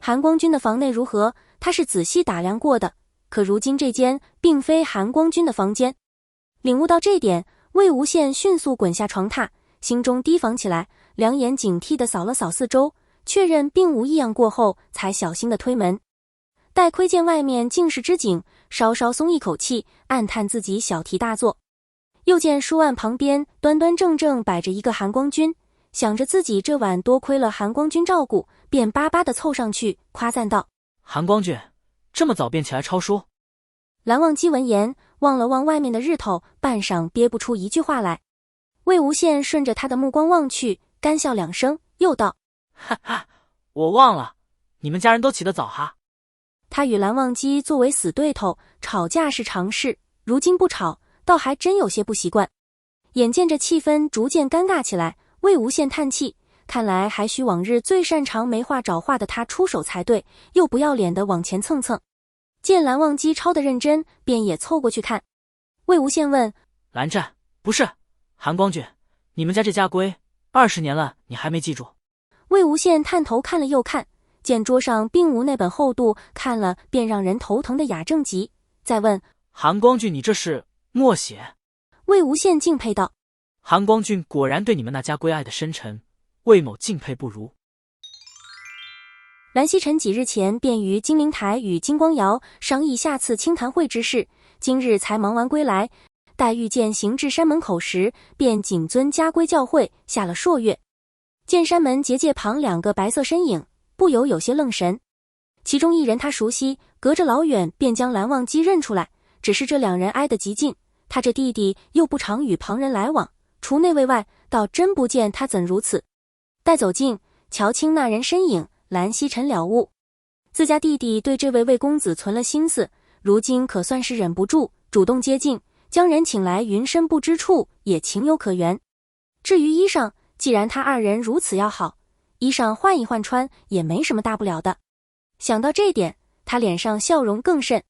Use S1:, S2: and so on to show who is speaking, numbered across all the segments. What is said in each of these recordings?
S1: 韩光君的房内如何，他是仔细打量过的，可如今这间并非韩光君的房间。领悟到这点，魏无羡迅速滚下床榻，心中提防起来，两眼警惕地扫了扫四周，确认并无异样过后，才小心地推门。待窥见外面尽是之景，稍稍松一口气，暗叹自己小题大做。又见书案旁边端端正正摆着一个韩光君，想着自己这晚多亏了韩光君照顾，便巴巴地凑上去夸赞道：
S2: 韩光君，这么早便起来抄书？
S1: 蓝忘机闻言望了望外面的日头，半晌憋不出一句话来。魏无羡顺着他的目光望去，干笑两声，又道：
S2: 哈哈，我忘了，你们家人都起得早哈。
S1: 他与蓝忘机作为死对头，吵架是常事，如今不吵，倒还真有些不习惯。眼见着气氛逐渐尴尬起来，魏无羡叹气，看来还需往日最擅长没话找话的他出手才对，又不要脸的往前蹭蹭。见蓝忘机抄得认真，便也凑过去看。魏无羡问：
S2: 蓝湛，不是，韩光君，你们家这家规20年了，你还没记住？
S1: 魏无羡探头看了又看，见桌上并无那本厚度看了便让人头疼的雅正集，再问：
S2: 韩光君，你这是默写？
S1: 魏无羡敬佩道：
S2: 韩光君果然对你们那家规爱得深沉，魏某敬佩不如。
S1: 蓝曦臣几日前便于金陵台与金光瑶商议下次清谈会之事，今日才忙完归来，待遇见行至山门口时，便谨遵家规教诲，下了朔月。见山门结界旁2个白色身影，不由有些愣神。其中一人他熟悉，隔着老远便将蓝忘机认出来，只是这2人挨得极近，他这弟弟又不常与旁人来往，除内卫外，倒真不见他怎如此。待走近，瞧清那人身影，蓝曦臣了悟，自家弟弟对这位魏公子存了心思，如今可算是忍不住，主动接近，将人请来云深不知处，也情有可原。至于衣裳，既然他2人如此要好，衣裳换一换穿也没什么大不了的。想到这点，他脸上笑容更甚。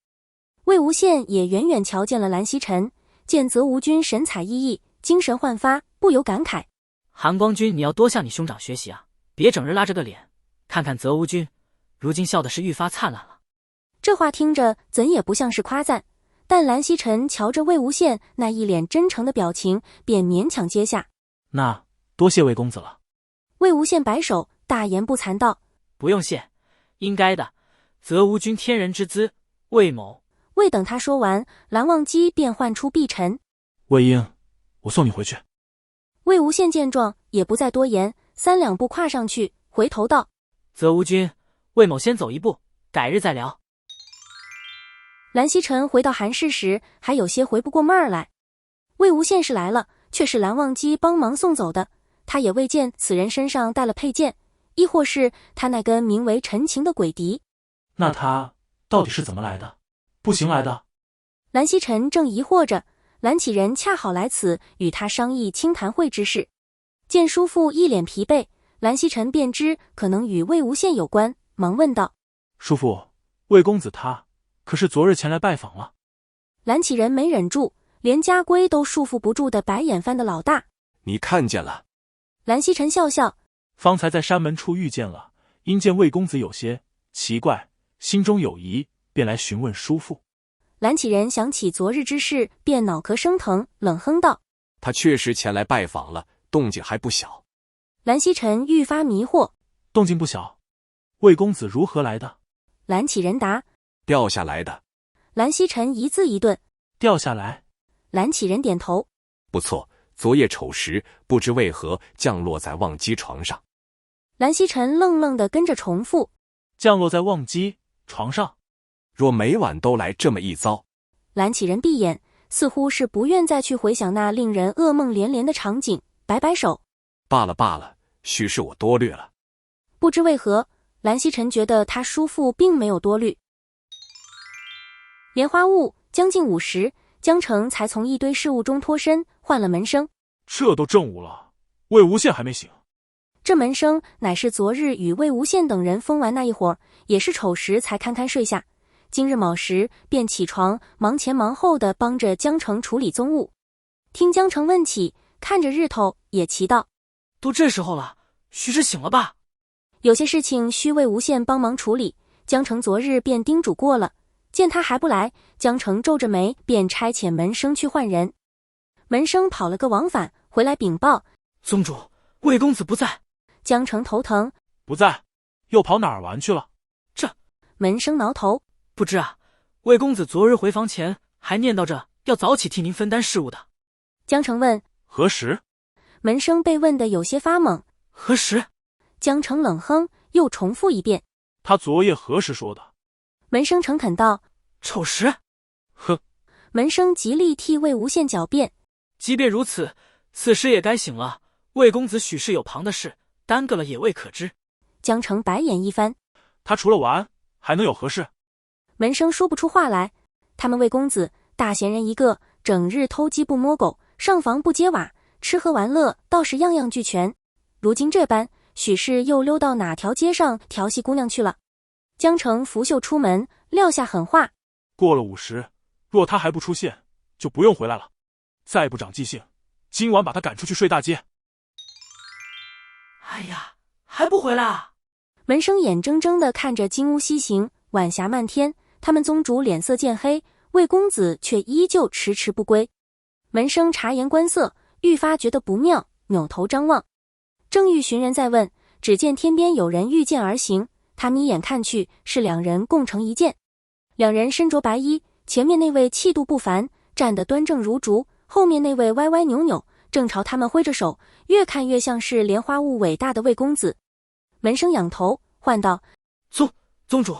S1: 魏无羡也远远瞧见了蓝曦臣，见泽无君神采奕奕，精神焕发，不由感慨：
S2: 韩光君，你要多向你兄长学习啊，别整日拉着个脸。看看泽无君，如今笑的是愈发灿烂了。
S1: 这话听着怎也不像是夸赞，但蓝曦臣瞧着魏无羡那一脸真诚的表情，便勉强接下：
S3: 那多谢魏公子了。
S1: 魏无羡摆手，大言不惭道：
S2: 不用谢，应该的，泽无君天人之资，魏某。
S1: 未等他说完，蓝忘机便唤出碧晨：
S3: 魏婴，我送你回去。
S1: 魏无羡见状也不再多言，3两步跨上去，回头道：
S2: 泽无君，魏某先走一步，改日再聊。
S1: 蓝曦臣回到韩氏时，还有些回不过闷儿来。魏无羡是来了，却是蓝忘机帮忙送走的，他也未见此人身上带了佩剑，亦或是他那根名为陈情的鬼笛。
S3: 那他到底是怎么来的？步行来的？
S1: 蓝曦臣正疑惑着，蓝启仁恰好来此与他商议清谈会之事。见叔父一脸疲惫，蓝曦臣便知可能与魏无羡有关，忙问道：
S3: 叔父，魏公子他可是昨日前来拜访了？
S1: 蓝启仁没忍住，连家规都束缚不住的白眼翻的老大：
S4: 你看见了？
S1: 蓝曦臣笑笑：
S3: 方才在山门处遇见了，因见魏公子有些奇怪，心中有疑，便来询问叔父。
S1: 蓝启仁想起昨日之事，便脑壳生疼，冷哼道：
S4: 他确实前来拜访了，动静还不小。
S1: 蓝曦臣愈发迷惑：
S3: 动静不小？魏公子如何来的？
S1: 蓝启仁答：
S4: 掉下来的。
S1: 蓝曦臣一字一顿：
S3: 掉下来。
S1: 蓝启仁点头：
S4: 不错，昨夜丑时，不知为何降落在忘机床上。
S1: 蓝曦臣愣愣地跟着重复：
S3: 降落在忘机床上。
S4: 若每晚都来这么一遭。
S1: 蓝启仁闭眼，似乎是不愿再去回想那令人噩梦连连的场景，摆摆手：
S4: 罢了罢了，许是我多虑了。
S1: 不知为何，蓝曦臣觉得他叔父并没有多虑。莲花坞将近午时，江澄才从一堆事务中脱身，唤了门生。
S3: 这都正午了，魏无羡还没醒。
S1: 这门生乃是昨日与魏无羡等人疯完那一会儿，也是丑时才堪堪睡下。今日卯时便起床，忙前忙后的帮着江澄处理宗务。听江澄问起，看着日头也奇道：
S2: 都这时候了，许是醒了吧？
S1: 有些事情需魏无羡帮忙处理，江澄昨日便叮嘱过了，见他还不来，江澄皱着眉便差遣门生去换人。门生跑了个往返，回来禀报：
S2: 宗主，魏公子不在。
S1: 江澄头疼，
S3: 不在，又跑哪儿玩去了？
S1: 门生挠头，
S2: 不知啊，魏公子昨日回房前还念叨着要早起替您分担事务的。
S1: 江澄问：
S3: 何时？
S1: 门生被问得有些发懵。
S2: 何时？
S1: 江澄冷哼，又重复一遍。
S3: 他昨夜何时说的？
S1: 门生诚恳道：
S2: 丑时。
S3: 哼！
S1: 门生极力替魏无羡狡辩。
S2: 即便如此，此时也该醒了。魏公子许是有旁的事，耽搁了也未可知。
S1: 江澄白眼一翻，
S3: 他除了玩还能有何事？
S1: 门生说不出话来。他们魏公子大闲人一个，整日偷鸡不摸狗，上房不揭瓦，吃喝玩乐倒是样样俱全。如今这般，许是又溜到哪条街上调戏姑娘去了。江澄拂袖出门，撂下狠话：
S3: 过了50，若他还不出现，就不用回来了。再不长记性，今晚把他赶出去睡大街。
S2: 哎呀，还不回来啊？
S1: 门生眼睁睁地看着金屋西行，晚霞漫天，他们宗主脸色渐黑，魏公子却依旧迟迟不归。门生察言观色，愈发觉得不妙，扭头张望，正欲寻人再问，只见天边有人御剑而行，他眯眼看去，是两人共成一剑。两人身着白衣，前面那位气度不凡，站得端正如竹，后面那位歪歪扭扭，正朝他们挥着手，越看越像是莲花坞伟大的魏公子。门生仰头唤道：
S2: 宗主。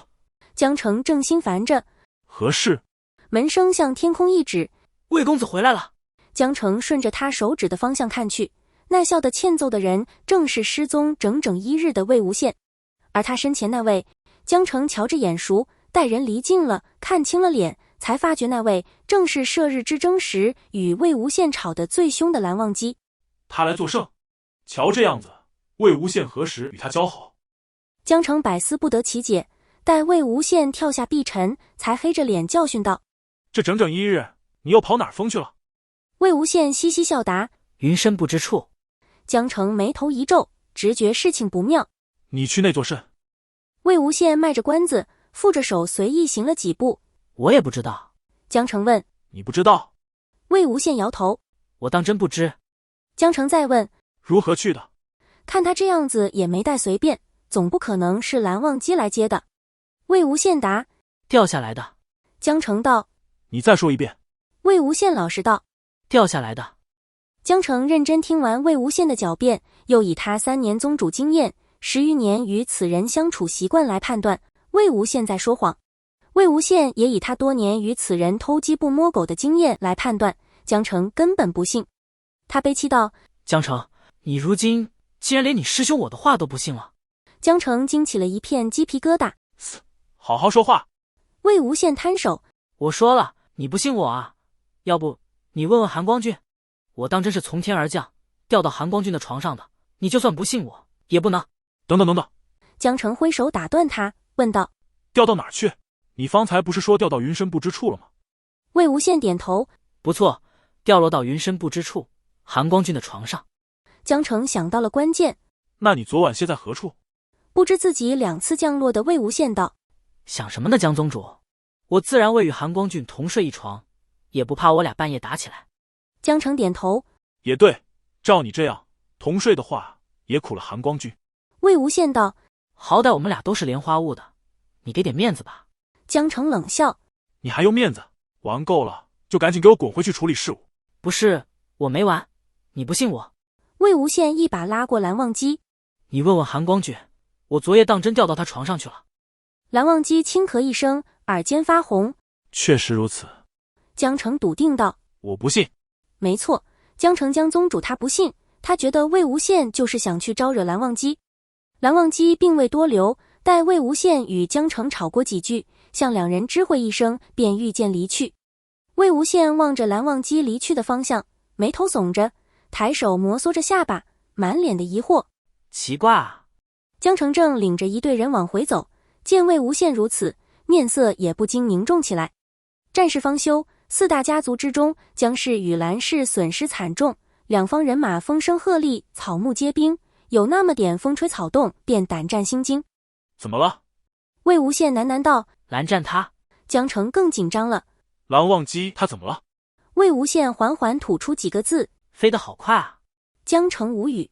S1: 江澄正心烦着，
S3: 何事？
S1: 门生向天空一指：
S2: 魏公子回来了。
S1: 江澄顺着他手指的方向看去，那笑得欠揍的人正是失踪整整1日的魏无羡，而他身前那位，江澄瞧着眼熟，待人离近了，看清了脸，才发觉那位正是射日之争时与魏无羡吵得最凶的蓝忘机。
S3: 他来作甚？瞧这样子，魏无羡何时与他交好？
S1: 江澄百思不得其解，待魏无羡跳下碧尘，才黑着脸教训道：
S3: 这整整1日，你又跑哪儿疯去了？
S1: 魏无羡嘻嘻笑答：
S2: 云深不知处。
S1: 江澄眉头一皱，直觉事情不妙。
S3: 你去那座甚？
S1: 魏无羡迈着关子，负着手随意行了几步。
S2: 我也不知道。
S1: 江澄问：
S3: 你不知道？
S1: 魏无羡摇头：
S2: 我当真不知。
S1: 江澄再问：
S3: 如何去的？
S1: 看他这样子也没带随便，总不可能是蓝忘机来接的。魏无羡答：
S2: 掉下来的。
S1: 江澄道：
S3: 你再说一遍。
S1: 魏无羡老实道：
S2: 掉下来的。
S1: 江澄认真听完魏无羡的狡辩，又以他3年宗主经验，10余年与此人相处习惯来判断，魏无羡在说谎。魏无羡也以他多年与此人偷鸡不摸狗的经验来判断，江澄根本不信。他悲戚道：
S2: 江澄，你如今竟然连你师兄我的话都不信了。
S1: 江澄惊起了一片鸡皮疙瘩。
S3: 好好说话。
S1: 魏无羡摊手：
S2: 我说了，你不信我啊？要不你问问韩光俊，我当真是从天而降，掉到韩光俊的床上的，你就算不信我，也不能。
S3: 等等等等。
S1: 江澄挥手打断他，问道：
S3: 掉到哪儿去？你方才不是说掉到云深不知处了吗？
S1: 魏无羡点头：
S2: 不错，掉落到云深不知处，韩光俊的床上。
S1: 江澄想到了关键。
S3: 那你昨晚歇在何处？
S1: 不知自己2次降落的魏无羡道：
S2: 想什么呢，江宗主？我自然未与韩光俊同睡一床，也不怕我俩半夜打起来。
S1: 江澄点头：
S3: 也对，照你这样同睡的话，也苦了韩光俊。
S1: 魏无羡道：
S2: 好歹我们俩都是莲花坞的，你给点面子吧。
S1: 江澄冷笑：
S3: 你还用面子？玩够了就赶紧给我滚回去处理事务。
S2: 不是，我没完，你不信我？
S1: 魏无羡一把拉过蓝忘机：
S2: 你问问韩光俊，我昨夜当真掉到他床上去了。
S1: 蓝忘机轻咳一声，耳尖发红。
S3: 确实如此。
S1: 江澄笃定道：
S3: 我不信。
S1: 没错，江澄江宗主他不信，他觉得魏无羡就是想去招惹蓝忘机。蓝忘机并未多留，待魏无羡与江澄吵过几句，向两人知会一声，便御剑离去。魏无羡望着蓝忘机离去的方向，眉头耸着，抬手摩挲着下巴，满脸的疑惑。
S2: 奇怪啊！
S1: 江澄正领着一队人往回走，见魏无羡如此，面色也不禁凝重起来。战事方休，4大家族之中，江氏与蓝氏损失惨重，两方人马风声鹤唳，草木皆兵，有那么点风吹草动，便胆战心惊。
S3: 怎么了？
S1: 魏无羡喃喃道。
S2: 蓝湛他。
S1: 江澄更紧张了。
S3: 狼忘机他怎么了？
S1: 魏无羡缓缓吐出几个字。
S2: 飞得好快啊！
S1: 江澄无语。